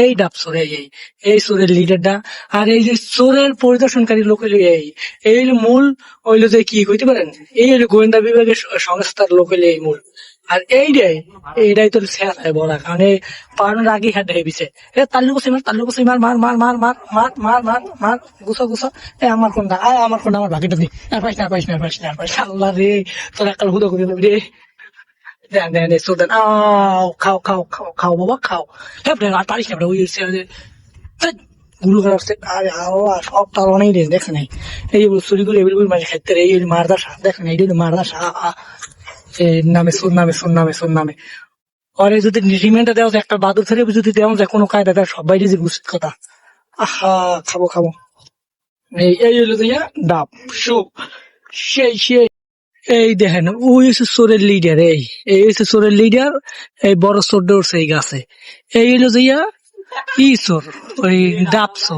এই ডাব চোর, এই চোরের লিডারটা। আর এই যে চোরের পরিদর্শনকারী লোক হইলো এই হইলো মূল। হইলো যে কি কইতে পারেন, এই হইলো গোয়েন্দা বিভাগের সংস্থার লোক হইলো এই মূল। আর এইটাই তোর শেষ হয় বলা, কারণ এই পালানোর আগে হাত হয়ে গেছে। এ তাল্লু কুসি মার মার মার মার মার মার মার মার মার গুছো গুছো। এ আমার কোনটা, আমার কোনটা, আমার বাকিটা দি। আর পাইস না, পাইস না, পাইস না, পাইস না। আল্লাহ রে, তোর একটা হুদো করে দেবে রে। দেন দেন এই সোডান, খাও খাও খাও খাও বাবা খাও। হ্যাঁ আর পারিস না ওই গুরু খারাপ। আরে আল্লাহ, সব তার অনেক রে, দেখে নাই এই চুরি করে এগুলো মাঝে খাইতে এই মারদা শাহ, দেখেন এই মারদা শাহ নামে সোর নামে সোর নামে সোর নামে। পরে যদি রিমান্ডে দেওয়া যায়, একটা বাদুর ছেড়ে যদি দেওয়া যায় কোনো কায়দা, তার সবাই যে উচিত কথা। আহা, খাবো খাবো। এই হলো দিয়া ডাব সুপ, সেই এই দেখেন ওই হচ্ছে চোরের লিডার, এই হচ্ছে চোরের লিডার। এই বড় চোর দৌড়ছে এই গাছে। এই হলো যাইয়া কি চোর, ওই ডাব চোর।